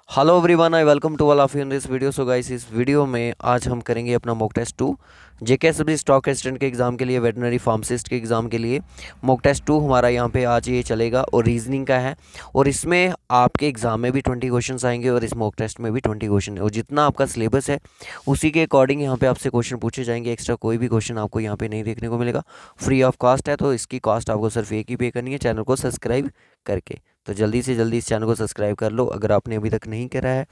Hello everyone, I welcome to all of you in this video. So guys, इस वीडियो में आज हम करेंगे अपना mock test 2 JKSSB stock assistant के एग्ज़ाम के लिए, वेटनरी फार्मासिस्ट के एग्ज़ाम के लिए। मॉक टेस्ट 2 हमारा यहाँ पे आज ये चलेगा और रीजनिंग का है। और इसमें आपके एग्ज़ाम में भी 20 क्वेश्चन आएंगे और इस मॉक टेस्ट में भी 20 क्वेश्चन है। और जितना आपका सिलेबस है उसी के अकॉर्डिंग यहाँ पे आपसे क्वेश्चन पूछे जाएंगे। एक्स्ट्रा कोई भी क्वेश्चन आपको यहाँ पे नहीं देखने को मिलेगा। फ्री ऑफ कॉस्ट है, तो इसकी कॉस्ट आपको सिर्फ एक ही पे करनी है, चैनल को सब्सक्राइब करके। तो जल्दी से जल्दी इस चैनल को सब्सक्राइब कर लो अगर आपने अभी तक नहीं करा है।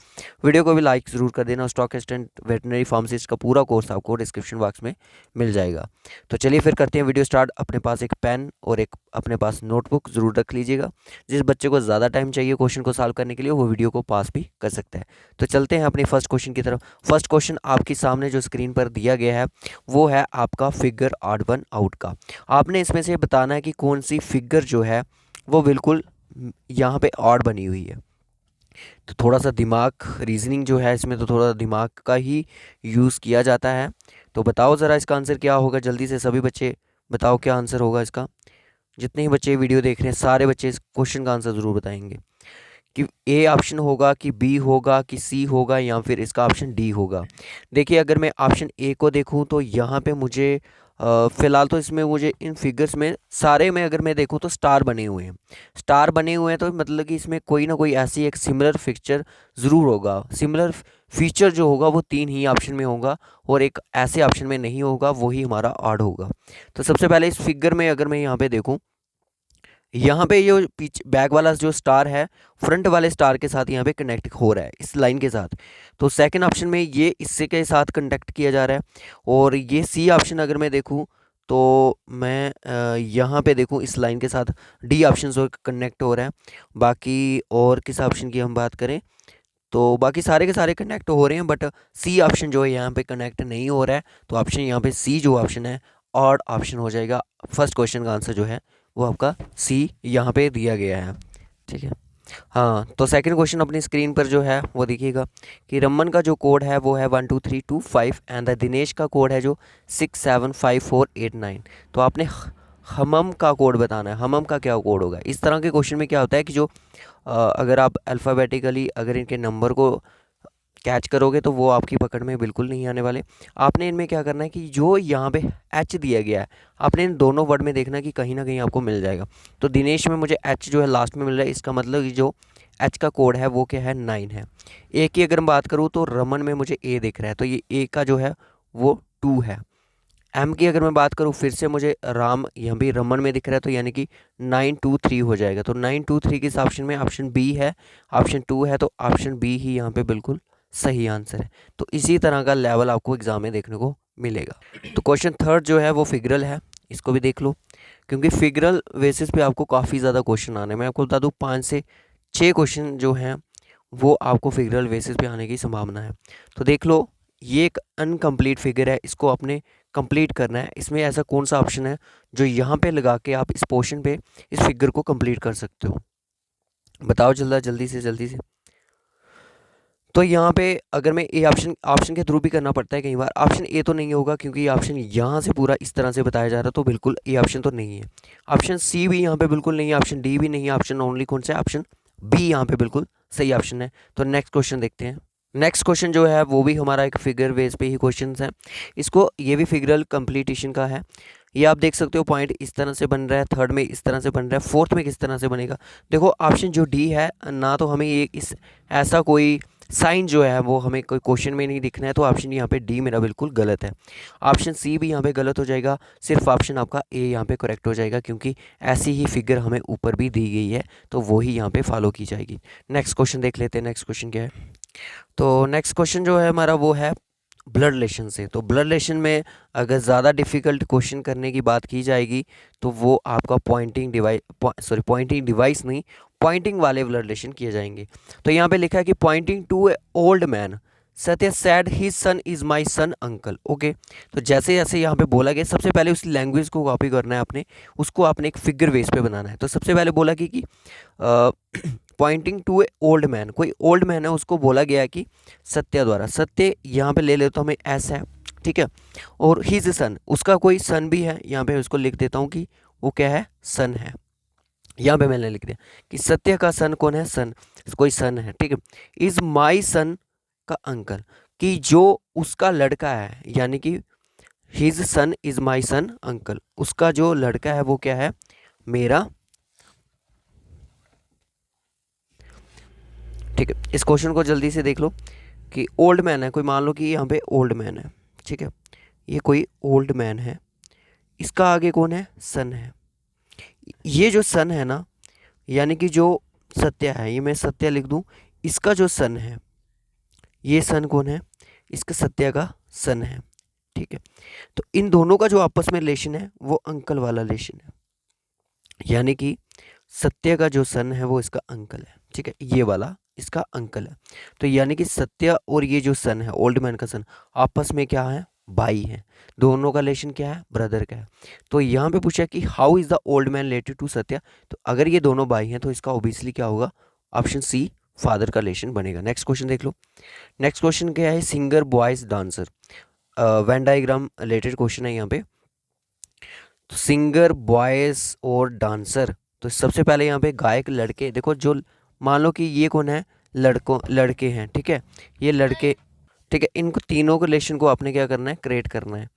वीडियो को भी लाइक ज़रूर कर देना। स्टॉक असिस्टेंट वेटनरी फार्मासिस्ट का पूरा कोर्स आपको डिस्क्रिप्शन बॉक्स में मिल जाएगा। तो चलिए फिर करते हैं वीडियो स्टार्ट। अपने पास एक पेन और एक अपने पास नोटबुक ज़रूर रख लीजिएगा। जिस बच्चे को ज़्यादा टाइम चाहिए क्वेश्चन को सॉल्व करने के लिए, वो वीडियो को पास भी कर सकता है। तो चलते हैं अपने फर्स्ट क्वेश्चन की तरफ। फर्स्ट क्वेश्चन आपके सामने जो स्क्रीन पर दिया गया है वो है आपका फिगर ऑड वन आउट का। आपने इसमें से बताना है कि कौन सी फिगर जो है वो बिल्कुल यहाँ पे ऑड बनी हुई है। तो थोड़ा सा दिमाग, रीजनिंग जो है इसमें तो थोड़ा दिमाग का ही यूज़ किया जाता है। तो बताओ ज़रा इसका आंसर क्या होगा। जल्दी से सभी बच्चे बताओ क्या आंसर होगा इसका। जितने ही बच्चे वीडियो देख रहे हैं सारे बच्चे इस क्वेश्चन का आंसर ज़रूर बताएंगे कि ए ऑप्शन होगा कि बी होगा कि सी होगा या फिर इसका ऑप्शन डी होगा। देखिए, अगर मैं ऑप्शन ए को देखूं तो यहाँ पे मुझे फ़िलहाल तो इसमें मुझे इन फिगर्स में सारे में अगर मैं देखूं तो स्टार बने हुए हैं। स्टार बने हुए हैं तो मतलब कि इसमें कोई ना कोई ऐसी एक सिमिलर फिक्चर ज़रूर होगा। सिमिलर फीचर जो होगा वो तीन ही ऑप्शन में होगा और एक ऐसे ऑप्शन में नहीं होगा, वही हमारा ऑड होगा। तो सबसे पहले इस फिगर में अगर मैं यहाँ पे देखूँ, यहाँ पे ये पीछे बैक वाला जो स्टार है फ्रंट वाले स्टार के साथ यहाँ पे कनेक्ट हो रहा है इस लाइन के साथ। तो सेकंड ऑप्शन में ये इससे के साथ कनेक्ट किया जा रहा है। और ये सी ऑप्शन अगर मैं देखूँ तो मैं यहाँ पे देखूँ इस लाइन के साथ डी ऑप्शन से कनेक्ट हो रहा है। बाकी और किस ऑप्शन की हम बात करें तो बाकी सारे के सारे कनेक्ट हो रहे हैं, बट सी ऑप्शन जो है यहाँ पे कनेक्ट नहीं हो रहा है। तो ऑप्शन यहाँ पे सी जो ऑप्शन है ऑड ऑप्शन हो जाएगा। फर्स्ट क्वेश्चन का आंसर जो है वो आपका सी यहाँ पे दिया गया है। ठीक है। हाँ, तो सेकंड क्वेश्चन अपनी स्क्रीन पर जो है वो देखिएगा कि रमन का जो कोड है वो है 12325 एंड द दिनेश का कोड है जो 675489। तो आपने हमम का कोड बताना है। हमम का क्या कोड होगा। इस तरह के क्वेश्चन में क्या होता है कि जो अगर आप अल्फ़ाबेटिकली अगर इनके नंबर को कैच करोगे तो वो आपकी पकड़ में बिल्कुल नहीं आने वाले। आपने इनमें क्या करना है कि जो यहाँ पे एच दिया गया है आपने इन दोनों वर्ड में देखना कि कहीं ना कहीं आपको मिल जाएगा। तो दिनेश में मुझे एच जो है लास्ट में मिल रहा है, इसका मतलब कि जो एच का कोड है वो क्या है 9 है। ए की अगर मैं बात करूँ तो रमन में मुझे ए दिख रहा है, तो ये ए का जो है वो 2 है। एम की अगर मैं बात करूँ फिर से मुझे राम यहाँ भी रमन में दिख रहा है, तो यानी कि 923 हो जाएगा। तो 923 किस ऑप्शन में, ऑप्शन बी है। ऑप्शन 2 है तो ऑप्शन बी ही यहाँ पे बिल्कुल सही आंसर है। तो इसी तरह का लेवल आपको एग्जाम में देखने को मिलेगा। तो क्वेश्चन थर्ड जो है वो फिगरल है, इसको भी देख लो क्योंकि फिगरल बेसिस पे आपको काफ़ी ज़्यादा क्वेश्चन आने हैं। मैं आपको बता दूँ 5 से 6 क्वेश्चन जो हैं वो आपको फिगरल बेसिस पे आने की संभावना है। तो देख लो, ये एक अनकम्प्लीट फिगर है, इसको आपने कंप्लीट करना है। इसमें ऐसा कौन सा ऑप्शन है जो यहाँ पे लगा के आप इस पोर्शन पे इस फिगर को कंप्लीट कर सकते हो। बताओ जल्दी जल्दी से जल्दी से। तो यहाँ पे अगर मैं ए ऑप्शन ऑप्शन के थ्रू भी करना पड़ता है कई बार। ऑप्शन ए तो नहीं होगा क्योंकि ये ऑप्शन यहाँ से पूरा इस तरह से बताया जा रहा है, तो बिल्कुल ए ऑप्शन तो नहीं है। ऑप्शन सी भी यहाँ पे बिल्कुल नहीं है, ऑप्शन डी भी नहीं है, ऑप्शन ओनली कौन सा है, ऑप्शन बी यहाँ पे बिल्कुल सही ऑप्शन है। तो नेक्स्ट क्वेश्चन देखते हैं। नेक्स्ट क्वेश्चन जो है वो भी हमारा एक फिगर बेस पे ही क्वेश्चन है। इसको ये भी फिगरल कंप्लीटेशन का है। ये आप देख सकते हो पॉइंट इस तरह से बन रहा है, थर्ड में इस तरह से बन रहा है, फोर्थ में किस तरह से बनेगा। देखो ऑप्शन जो डी है ना, तो हमें ये इस ऐसा कोई साइन जो है वो हमें कोई क्वेश्चन में नहीं दिखना है, तो ऑप्शन यहाँ पे डी मेरा बिल्कुल गलत है। ऑप्शन सी भी यहाँ पे गलत हो जाएगा, सिर्फ ऑप्शन आपका ए यहाँ पे करेक्ट हो जाएगा क्योंकि ऐसी ही फिगर हमें ऊपर भी दी गई है, तो वही यहाँ पे फॉलो की जाएगी। नेक्स्ट क्वेश्चन देख लेते हैं। नेक्स्ट क्वेश्चन क्या है। तो नेक्स्ट क्वेश्चन जो है हमारा वो है ब्लड रिलेशन से। तो ब्लड रिलेशन में अगर ज़्यादा डिफ़िकल्ट क्वेश्चन करने की बात की जाएगी तो वो आपका पॉइंटिंग डिवाइस नहीं, पॉइंटिंग वाले ब्लड रिलेशन किए जाएंगे। तो यहाँ पे लिखा है कि pointing to a old man Satya said his son is my son uncle. Okay, तो जैसे जैसे यहाँ पे बोला गया सबसे पहले उस लैंग्वेज को कॉपी करना है आपने, उसको आपने एक फिगर बेस पे बनाना है। तो सबसे पहले बोला कि pointing to a old man, कोई ओल्ड मैन है उसको बोला गया है कि सत्य द्वारा। सत्य यहाँ पे ले ले तो हमें एस है, ठीक है। और हिज सन, उसका कोई सन भी है, यहाँ पे उसको लिख देता हूँ कि वो क्या है, सन है। यहाँ पे मैंने लिख दिया कि सत्य का सन कौन है, सन कोई सन है, ठीक है। इज माई सन का अंकल, कि जो उसका लड़का है, यानी कि his son is my son uncle, उसका जो लड़का है वो क्या है, मेरा, ठीक है। इस क्वेश्चन को जल्दी से देख लो कि ओल्ड मैन है कोई, मान लो कि यहाँ पे ओल्ड मैन है, ठीक है, ये कोई ओल्ड मैन है, इसका आगे कौन है, सन है। ये जो सन है ना, यानी कि जो सत्य है, ये मैं सत्य लिख दूं, इसका जो सन है, ये सन कौन है, इसका सत्य का सन है, ठीक है। तो इन दोनों का जो आपस में रिलेशन है वो अंकल वाला रिलेशन है, यानी कि सत्य का जो सन है वो इसका अंकल है, ठीक है, ये वाला इसका अंकल है। तो यानी कि सत्य और ये जो सन है, ओल्ड मैन का सन, आपस में क्या है, भाई है। दोनों का रिलेशन क्या है, ब्रदर का है। तो यहाँ पे पूछा कि how is the old man related to Satya, तो अगर ये दोनों भाई हैं तो इसका ऑब्वियसली क्या होगा, ऑप्शन सी फादर का रिलेशन बनेगा। नेक्स्ट क्वेश्चन देख लो। नेक्स्ट क्वेश्चन क्या है, singer boys dancer, Venn diagram related question है यहाँ पे। तो सिंगर बॉयज और डांसर, तो सबसे पहले यहाँ पे गायक लड़के, देखो जो, मान लो कि ये कौन है, लड़के हैं, ठीक है, ये लड़के, ठीक है। इनको तीनों के रिलेशन को आपने क्या करना है, क्रिएट करना है।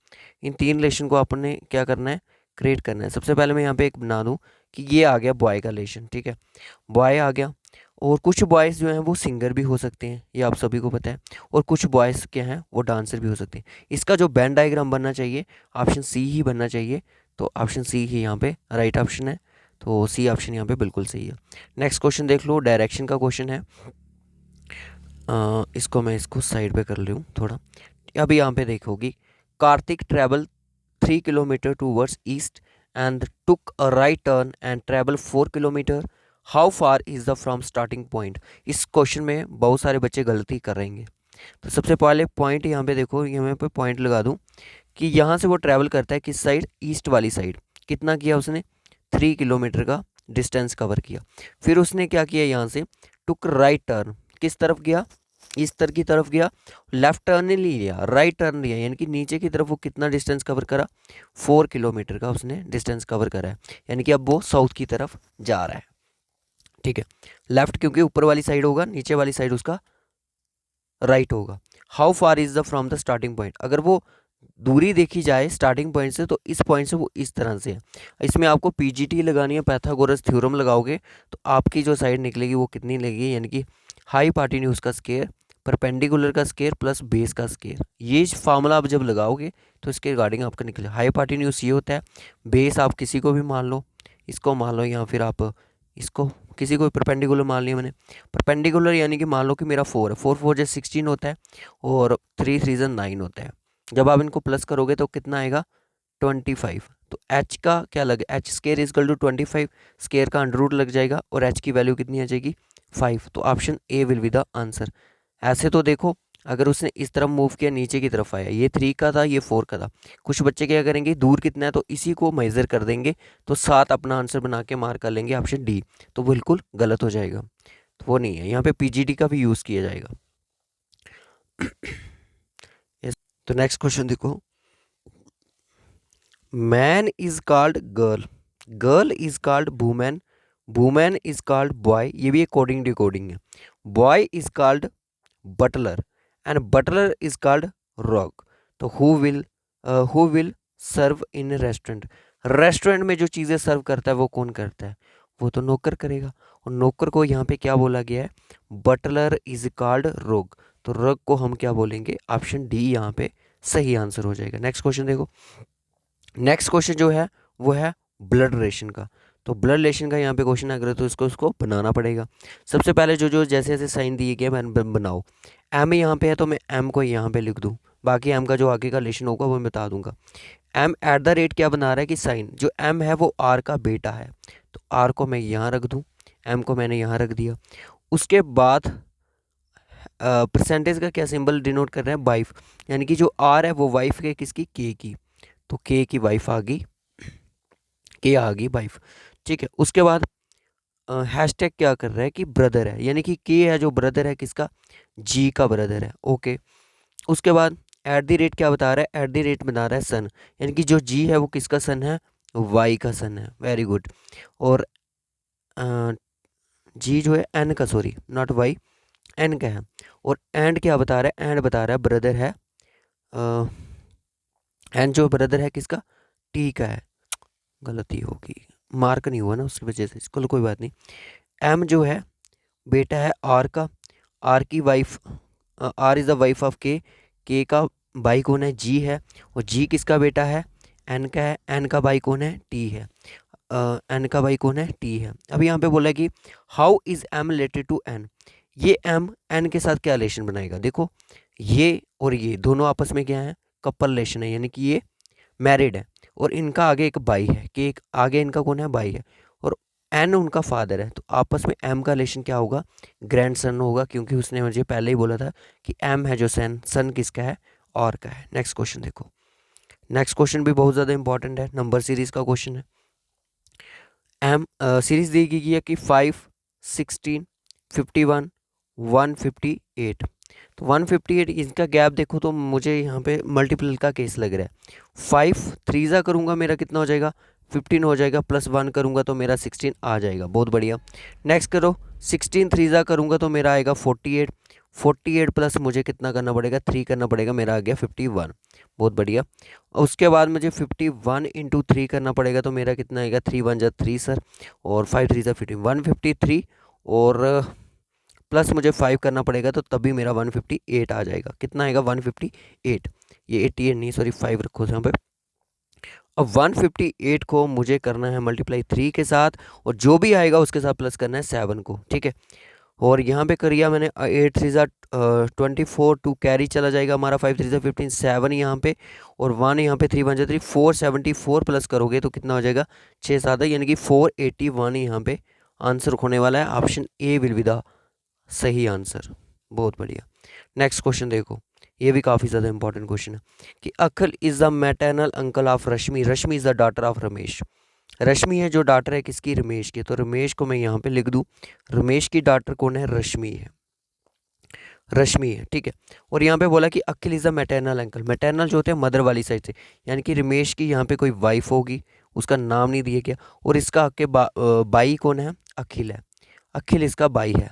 इन तीन रिलेशन को आपने क्या करना है, क्रिएट करना है। सबसे पहले मैं यहाँ पे एक बना दूँ कि ये आ गया बॉय का रिलेशन, ठीक है, बॉय आ गया। और कुछ बॉयज़ जो हैं वो सिंगर भी हो सकते हैं, ये आप सभी को पता है। और कुछ बॉयज़ क्या हैं वो डांसर भी हो सकते हैं। इसका जो वेन डायग्राम बनना चाहिए, ऑप्शन सी ही बनना चाहिए। तो ऑप्शन सी ही यहाँ पे राइट ऑप्शन है, तो सी ऑप्शन यहाँ पे बिल्कुल सही है। नेक्स्ट क्वेश्चन देख लो, डायरेक्शन का क्वेश्चन है। इसको मैं इसको साइड पे कर लूँ थोड़ा। अभी यहाँ पे देखोगी, Kartik travel 3 kilometre towards east and took a right turn and travel 4 kilometre, how far is the from starting point. इस क्वेश्चन में बहुत सारे बच्चे गलती कर रहेंगे। तो सबसे पहले पॉइंट यहाँ पे देखो, यहाँ पे पॉइंट लगा दूँ कि यहाँ से वो ट्रैवल करता है किस साइड, ईस्ट वाली साइड। कितना किया उसने, 3 किलोमीटर का डिस्टेंस कवर किया। फिर उसने क्या किया, यहाँ से टुक राइट टर्न, किस तरफ गया, इस तरह की तरफ गया। लेफ्ट टर्न नहीं लिया, राइट टर्न लिया, यानी कि नीचे की तरफ वो कितना डिस्टेंस कवर करा, 4 किलोमीटर का उसने डिस्टेंस कवर करा है। यानी कि अब वो साउथ की तरफ जा रहा है, ठीक है। लेफ्ट क्योंकि ऊपर वाली साइड होगा, नीचे वाली साइड उसका राइट होगा। How far is the from the starting point, अगर वो दूरी देखी जाए स्टार्टिंग पॉइंट से, तो इस पॉइंट से वो इस तरह से है। इसमें आपको पीजीटी लगानी है, पैथागोरस थ्योरम लगाओगे तो आपकी जो साइड निकलेगी वो कितनी लगेगी, यानी कि हाई पार्टीन्यूज का स्केयर, परपेंडिकुलर का स्केयर प्लस बेस का स्केयर। ये फार्मूला आप जब लगाओगे तो इसके रिगार्डिंग आपका निकले। हाई पार्टीन्यूज ये होता है, बेस आप किसी को भी मान लो, इसको मान लो, या फिर आप इसको किसी को परपेंडिकुलर मान लिया मैंने। परपेंडिकुलर यानी कि मान लो कि मेरा 4 है, 4 4 जैसे 16 होता है, और 3 3 9 होता है। जब आप इनको प्लस करोगे तो कितना आएगा, 25। तो एच का क्या लगे, H square equal to 25, square का अंडर रूट लग जाएगा और एच की वैल्यू कितनी आ जाएगी, 5। तो option A will be the answer. ऐसे तो देखो, अगर उसने इस तरफ मूव किया, नीचे की तरफ आया, ये 3 का था, ये 4 का था। कुछ बच्चे क्या करेंगे, दूर कितना है तो इसी को मेजर कर देंगे, तो 7 अपना आंसर बना के मार्क कर लेंगे ऑप्शन डी। तो बिल्कुल गलत हो जाएगा, तो वो नहीं है। यहाँ पे पीजीडी का भी यूज़ किया जाएगा। तो नेक्स्ट क्वेश्चन देखो, man is called girl, girl is called women, women is called boy, ये भी अकॉर्डिंग टू कोडिंग है। Boy is called butler and butler is called rock. तो who will serve in restaurant, restaurant में जो चीज़ें सर्व करता है वो कौन करता है, वो तो नौकर करेगा। और नौकर को यहाँ पे क्या बोला गया है, बटलर इज कॉल्ड रोग। तो रोग को हम क्या बोलेंगे, ऑप्शन डी यहाँ पे सही आंसर हो जाएगा। नेक्स्ट क्वेश्चन देखो, नेक्स्ट क्वेश्चन जो है वो है ब्लड रिलेशन का। तो ब्लड रिलेशन का यहाँ पे क्वेश्चन अगर, तो इसको उसको बनाना पड़ेगा। सबसे पहले जो जो जैसे जैसे साइन दिए गए मैं बनाओ। एम यहाँ पे है तो मैं एम को यहाँ पे लिख दूँ, बाकी एम का जो आगे का रिलेशन होगा वो मैं बता दूंगा। एम एट द रेट क्या बना रहा है कि साइन, जो एम है वो आर का बेटा है, तो आर को मैं यहाँ रख दूँ, एम को मैंने यहाँ रख दिया। उसके बाद परसेंटेज का क्या सिंबल डिनोट कर रहे हैं, वाइफ, यानी कि जो आर है वो वाइफ है किसकी, के की, तो के की वाइफ आ गई, के आ गई वाइफ, ठीक है। उसके बाद हैशटैग क्या कर रहा है कि ब्रदर है, यानी कि के है जो ब्रदर है किसका, जी का ब्रदर है, ओके। उसके बाद एट द रेट क्या बता रहा है, एट द रेट बता रहा है सन, यानी कि जो जी है वो किसका सन है, वाई का सन है, वेरी गुड। और जी जो है एन का, सॉरी नॉट वाई, एन का है। और एंड क्या बता रहा है, एंड बता रहा है ब्रदर है, एंड जो ब्रदर है किसका, टी का है। गलती होगी, मार्क नहीं हुआ ना उसकी वजह से, इसको कोई बात नहीं। एम जो है बेटा है आर का, आर की wife, R is the wife of K का भाई कौन है, जी है। और जी किसका बेटा है, एन का है। एन का भाई कौन है, टी है। एन का भाई कौन है, टी है। अब यहाँ पे बोला है कि how is M related to N, ये एम एन के साथ क्या रिलेशन बनाएगा। देखो ये और ये दोनों आपस में क्या है, कपल रिलेशन है, यानी कि ये मैरिड है। और इनका आगे एक भाई है, कि एक आगे इनका कौन है, भाई है। और एन उनका फादर है, तो आपस में एम का रिलेशन क्या होगा, ग्रैंड सन होगा, क्योंकि उसने मुझे पहले ही बोला था कि एम है जो सन, सन किसका है, और का है। नेक्स्ट क्वेश्चन देखो, नेक्स्ट क्वेश्चन भी बहुत ज़्यादा इंपॉर्टेंट है, नंबर सीरीज़ का क्वेश्चन है। एम सीरीज़ दी गई है कि 5, 16, 51, 158। तो 158 इसका गैप देखो तो मुझे यहाँ पे मल्टीपल का केस लग रहा है। 5 थ्रीज़ा करूँगा मेरा कितना हो जाएगा, 15 हो जाएगा, प्लस 1 करूँगा तो मेरा 16 आ जाएगा, बहुत बढ़िया। नेक्स्ट करो, 16 थ्रीज़ा करूँगा तो मेरा आएगा 48, 48 प्लस मुझे कितना करना पड़ेगा, 3 करना पड़ेगा, मेरा आ गया 51, बहुत बढ़िया। उसके बाद मुझे 51 इंटू 3 करना पड़ेगा, तो मेरा कितना आएगा, 3 1 जा 3 सर, और 5 3 जा 15, 153, और प्लस मुझे 5 करना पड़ेगा, तो तभी मेरा 158 आ जाएगा। कितना आएगा, 158, ये 88 नहीं, सॉरी 5 रखो यहाँ पे। अब 158 को मुझे करना है मल्टीप्लाई 3 के साथ, और जो भी आएगा उसके साथ प्लस करना है 7 को, ठीक है। और यहाँ पे करिए मैंने 8 3 ज़ा 24, 2 कैरी चला जाएगा हमारा, 5 3 ज़ा 15, 7 यहाँ पे, और 1 यहाँ पे, 3 1 जा 3, 474 प्लस करोगे तो कितना हो जाएगा, 6 7, यानी कि 481 यहाँ पे आंसर होने वाला है। Option A will be the सही आंसर, बहुत बढ़िया। नेक्स्ट क्वेश्चन देखो, ये भी काफ़ी ज़्यादा इंपॉर्टेंट क्वेश्चन है कि Akhil is the maternal uncle of Rashmi, Rashmi is the daughter of Ramesh. Rashmi है जो डॉटर है किसकी, रमेश की, तो रमेश को मैं यहाँ पे लिख दूँ, रमेश की डॉटर कौन है, रश्मि है, रश्मि है, ठीक है। और यहाँ पे बोला कि Akhil is the maternal uncle, maternal जो होते हैं मदर वाली साइड से, यानी कि रमेश की यहाँ पे कोई वाइफ होगी, उसका नाम नहीं दिया गया। और इसका के भाई कौन है, अखिल है, अखिल इसका भाई है,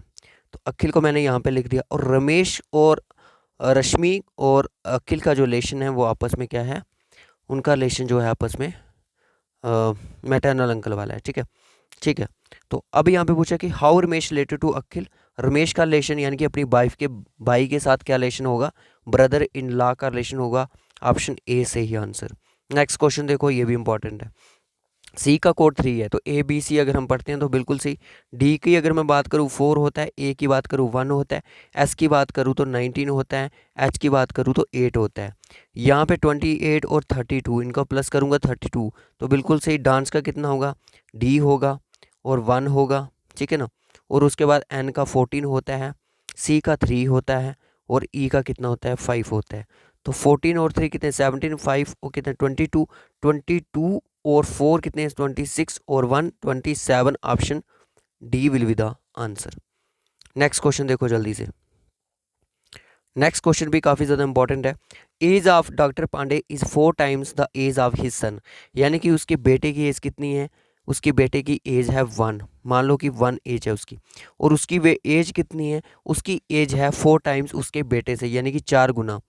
तो अखिल को मैंने यहाँ पे लिख दिया। और रमेश और रश्मि और अखिल का जो रिलेशन है वो आपस में क्या है, उनका रिलेशन जो है आपस में मैटरनल अंकल वाला है, ठीक है, ठीक है। तो अब यहाँ पे पूछा कि हाउ रमेश रिलेटेड टू अखिल, रमेश का रिलेशन यानी कि अपनी वाइफ के भाई के साथ क्या रिलेशन होगा, ब्रदर इन लॉ का रिलेशन होगा। ऑप्शन ए से ही आंसर। नेक्स्ट क्वेश्चन देखो, ये भी इंपॉर्टेंट है। सी का कोड 3 है, तो ए बी सी अगर हम पढ़ते हैं तो बिल्कुल सही। डी की अगर मैं बात करूँ 4 होता है, ए की बात करूँ 1 होता है, एस की बात करूँ तो 19 होता है, एच की बात करूँ तो 8 होता है। यहाँ पे 28 और 32 इनका प्लस करूँगा 32, तो बिल्कुल सही। डांस का कितना होगा, डी होगा और 1 होगा, ठीक है ना। और उसके बाद एन का 14 होता है, सी का 3 होता है, और ई का कितना होता है, 5 होता है। तो 14 और 3 कितने, 17, 5 और कितने 22, 22 और 4 कितने, 26 और 1 27। Option D will be the answer. Next question देखो जल्दी से, नेक्स्ट क्वेश्चन भी काफ़ी ज़्यादा इंपॉर्टेंट है। Age of doctor Pandey is 4 times the age of his son, यानी कि उसके बेटे की एज कितनी है, उसके बेटे की एज है 1, मान लो कि 1 एज है उसकी, और उसकी वे एज कितनी है, उसकी एज है 4 टाइम्स उसके बेटे से, यानी कि 4 गुना,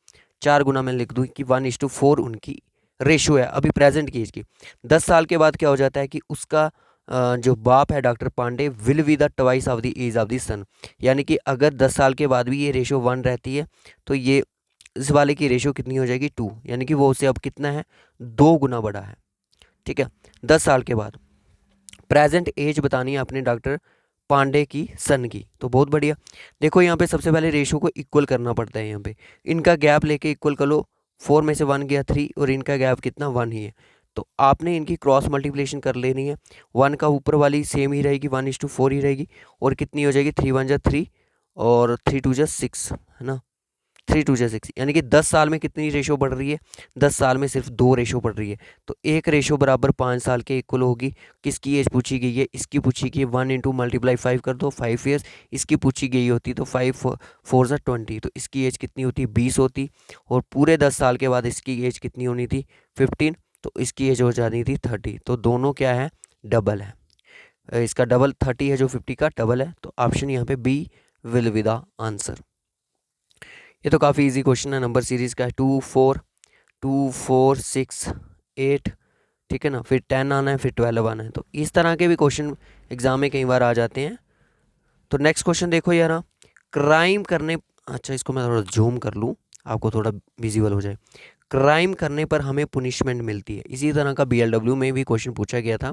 4 गुना मैं लिख दूँ कि 1:4 उनकी रेशो है अभी प्रेजेंट की एज की। 10 साल के बाद क्या हो जाता है कि उसका जो बाप है doctor Pandey will be the twice of the age of the son, यानी कि अगर 10 साल के बाद भी ये रेशो 1 रहती है तो ये इस वाले की रेशो कितनी हो जाएगी, 2, यानी कि वो उससे अब कितना है, 2 गुना बड़ा है, ठीक है। 10 साल के बाद प्रेजेंट एज बतानी है अपने डॉक्टर पांडे की सन की, तो बहुत बढ़िया। देखो यहाँ पे सबसे पहले रेशो को इक्वल करना पड़ता है, यहाँ पे इनका गैप लेके इक्वल कर लो। 4 में से 1 गया 3, और इनका गैप कितना 1 ही है, तो आपने इनकी क्रॉस मल्टीप्लिकेशन कर लेनी है। 1 का ऊपर वाली सेम ही रहेगी, 1:4 ही रहेगी, और कितनी हो जाएगी, 3 1 जा 3 और 3 2 जा 6, है ना, 3 2 जा 6, यानी कि 10 साल में कितनी रेशो बढ़ रही है, 10 साल में सिर्फ 2 रेशो बढ़ रही है। तो एक रेशो बराबर 5 साल के इक्वल होगी। किसकी एज पूछी गई है, इसकी पूछी गई है, 1 इंटू मल्टीप्लाई 5 कर दो, 5 ईयर्स। इसकी पूछी गई होती तो 5 4 जा 20, तो इसकी एज कितनी होती, 20 होती। और पूरे 10 साल के बाद इसकी एज कितनी होनी थी, 15, तो इसकी एज हो जानी थी 30, तो दोनों क्या है, डबल है। इसका डबल 30 है जो 50 का डबल है, तो ऑप्शन यहाँ पे B will be the answer. ये तो काफ़ी इजी क्वेश्चन है, नंबर सीरीज़ का है 2 4 2 4 6 8, ठीक है ना, फिर 10 आना है, फिर 12 आना है। तो इस तरह के भी क्वेश्चन एग्जाम में कई बार आ जाते हैं। तो नेक्स्ट क्वेश्चन देखो यार, क्राइम करने, अच्छा इसको मैं थोड़ा जूम कर लूँ आपको थोड़ा विजिबल हो जाए। क्राइम करने पर हमें पुनिशमेंट मिलती है, इसी तरह का BLW में भी क्वेश्चन पूछा गया था,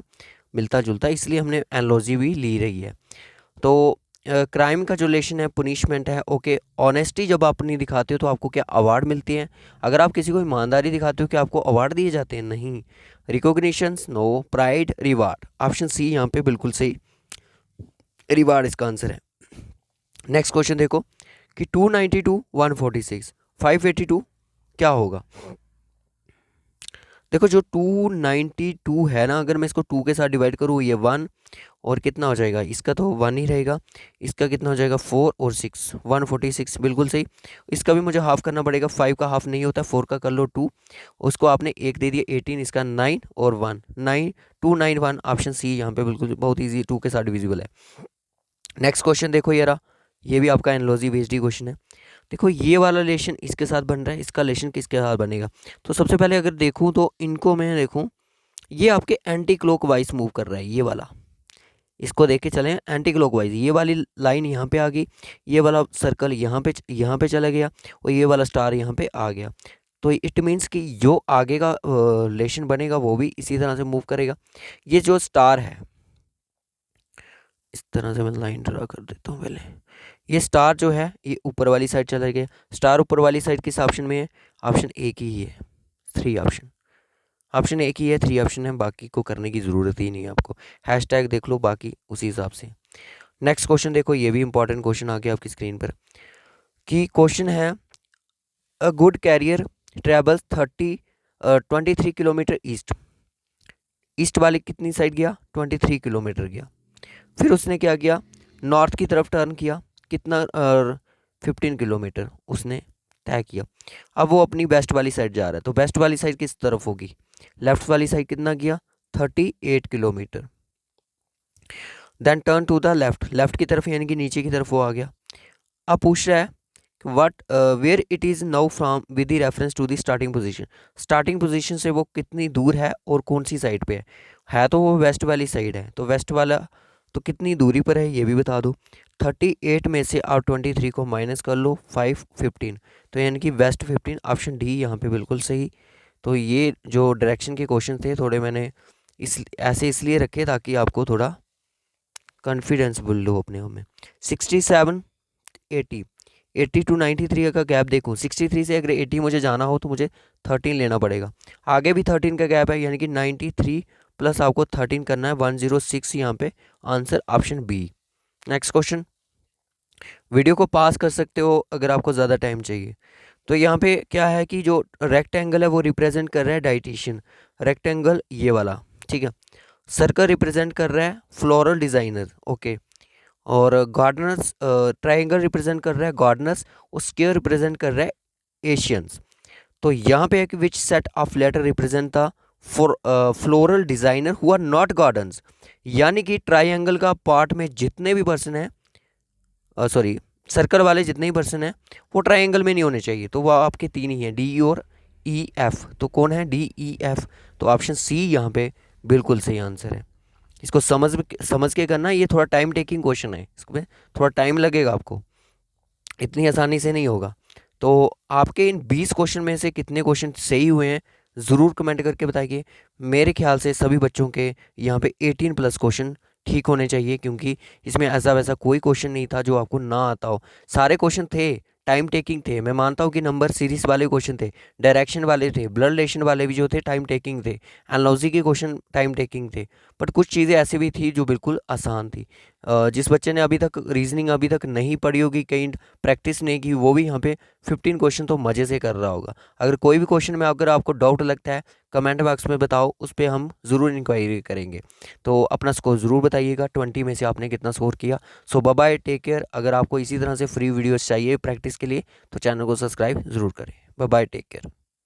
मिलता जुलता, इसलिए हमने एनालॉजी भी ली रही है। तो क्राइम का जो लेशन है पुनिशमेंट है, ओके। ऑनेस्टी जब आप नहीं दिखाते हो तो आपको क्या अवार्ड मिलती है? अगर आप किसी को ईमानदारी दिखाते हो क्या आपको अवार्ड दिए जाते हैं? नहीं। Recognitions no. Pride reward, option C यहाँ पे बिल्कुल सही, रिवार्ड इसका आंसर है। नेक्स्ट क्वेश्चन देखो कि 292 146 582 क्या होगा? देखो जो 292 है ना, अगर मैं इसको 2 के साथ डिवाइड करूँ ये 1, और कितना हो जाएगा इसका, तो 1 ही रहेगा। इसका कितना हो जाएगा 4 और 6, 146 बिल्कुल सही। इसका भी मुझे हाफ करना पड़ेगा, 5 का हाफ नहीं होता, 4 का कर लो 2, उसको आपने 1 दे दिया 18, इसका 9 और 1 9 291, ऑप्शन सी यहाँ पे बिल्कुल बहुत ईजी 2 के साथ डिविजिबल है। नेक्स्ट क्वेश्चन देखो यार, ये भी आपका एनालॉजी बेस्ड ही क्वेश्चन है। देखो ये वाला लेशन इसके साथ बन रहा है, इसका लेशन किसके साथ बनेगा? तो सबसे पहले अगर देखूँ तो इनको मैं देखूँ, ये आपके एंटी क्लॉक वाइज मूव कर रहा है, ये वाला, इसको देख के चलें एंटी क्लॉकवाइज। ये वाली लाइन यहाँ पे आ गई, ये वाला सर्कल यहाँ पे चला गया, और ये वाला स्टार यहाँ पे आ गया। तो इट मीन्स कि जो आगे का लेशन बनेगा वो भी इसी तरह से मूव करेगा। ये जो स्टार है, इस तरह से मैं लाइन ड्रा कर देता हूँ पहले। ये स्टार जो है ये ऊपर वाली साइड चला गया। स्टार ऊपर वाली साइड किस ऑप्शन में है? ऑप्शन ए की ही है, 3 ऑप्शन, ऑप्शन एक ही है, 3 ऑप्शन है, बाकी को करने की ज़रूरत ही नहीं है आपको। हैशटैग देख लो बाकी उसी हिसाब से। नेक्स्ट क्वेश्चन देखो, ये भी इंपॉर्टेंट क्वेश्चन आ गया आपकी स्क्रीन पर, कि क्वेश्चन है a good carrier travels 23 kilometre east. East वाली कितनी साइड गया? 23 किलोमीटर गया। फिर उसने क्या किया? नॉर्थ की तरफ टर्न किया, कितना 15 किलोमीटर उसने तय किया। अब वो अपनी वेस्ट वाली साइड जा रहा है, तो वेस्ट वाली साइड किस तरफ होगी? लेफ्ट वाली साइड कितना गया? 38 kilometre. Then turn to the left, left की तरफ यानी कि नीचे की तरफ वो आ गया। अब पूछ रहा है what where it is now from with the reference to the starting position. Starting position से वो कितनी दूर है और कौन सी साइड पे है तो वो वेस्ट वाली साइड है, तो वेस्ट वाला तो कितनी दूरी पर है ये भी बता दो। 38 में से आप 23 को माइनस कर लो, 5 15, तो यानी कि वेस्ट 15, ऑप्शन डी यहाँ पे बिल्कुल सही। तो ये जो डायरेक्शन के क्वेश्चन थे थोड़े मैंने ऐसे इसलिए रखे ताकि आपको थोड़ा कॉन्फिडेंस बिल्ड हो अपने आप में। 67 80, 80 टू 93 का गैप देखूँ, 63 से अगर 80 मुझे जाना हो तो मुझे 13 लेना पड़ेगा। आगे भी 13 का गैप है, यानी कि 93 प्लस आपको 13 करना है, 106 यहाँ पे answer, option B. Next question, video को पास कर सकते हो अगर आपको ज़्यादा टाइम चाहिए। तो यहाँ पे क्या है कि जो रेक्टेंगल है वो रिप्रेजेंट कर रहा है डाइटिशियन, रेक्टेंगल ये वाला, ठीक है। सर्कल रिप्रेजेंट कर रहा है फ्लोरल डिज़ाइनर, ओके। और गार्डनर्स, ट्राइंगल रिप्रेजेंट कर रहा है गार्डनर्स, और स्क्वायर रिप्रेजेंट कर रहा है एशियंस। तो यहाँ पे एक which set of letter represent the for floral designer who are not gardens, यानी कि ट्राइंगल का पार्ट में जितने भी पर्सन हैं, सॉरी सर्कल वाले जितने ही पर्सन हैं वो ट्राइंगल में नहीं होने चाहिए, तो वो आपके 3 ही हैं, डी और ई एफ। तो कौन है? डी ई एफ, तो ऑप्शन सी यहाँ पे बिल्कुल सही आंसर है। इसको समझ के करना, ये थोड़ा टाइम टेकिंग क्वेश्चन है, इसमें थोड़ा टाइम लगेगा आपको, इतनी आसानी से नहीं होगा। तो आपके इन 20 क्वेश्चन में से कितने क्वेश्चन सही हुए हैं ज़रूर कमेंट करके बताइए। मेरे ख्याल से सभी बच्चों के यहाँ पे 18 प्लस क्वेश्चन ठीक होने चाहिए, क्योंकि इसमें ऐसा वैसा कोई क्वेश्चन नहीं था जो आपको ना आता हो, सारे क्वेश्चन थे, टाइम टेकिंग थे। मैं मानता हूँ कि नंबर सीरीज वाले क्वेश्चन थे, डायरेक्शन वाले थे, ब्लड रिलेशन वाले भी जो थे टाइम टेकिंग थे, एनालॉजी के क्वेश्चन टाइम टेकिंग थे, बट कुछ चीज़ें ऐसी भी थी जो बिल्कुल आसान थी। जिस बच्चे ने अभी तक रीजनिंग अभी तक नहीं पढ़ी होगी, कहीं प्रैक्टिस नहीं की, वो भी यहाँ पे 15 क्वेश्चन तो मज़े से कर रहा होगा। अगर कोई भी क्वेश्चन में अगर आपको डाउट लगता है कमेंट बॉक्स में बताओ, उस पर हम ज़रूर इंक्वायरी करेंगे। तो अपना स्कोर ज़रूर बताइएगा, 20 में से आपने कितना स्कोर किया। सो बाय बाय, टेक केयर। अगर आपको इसी तरह से फ्री वीडियोस चाहिए प्रैक्टिस के लिए तो चैनल को सब्सक्राइब ज़रूर करें। Bye bye, take care.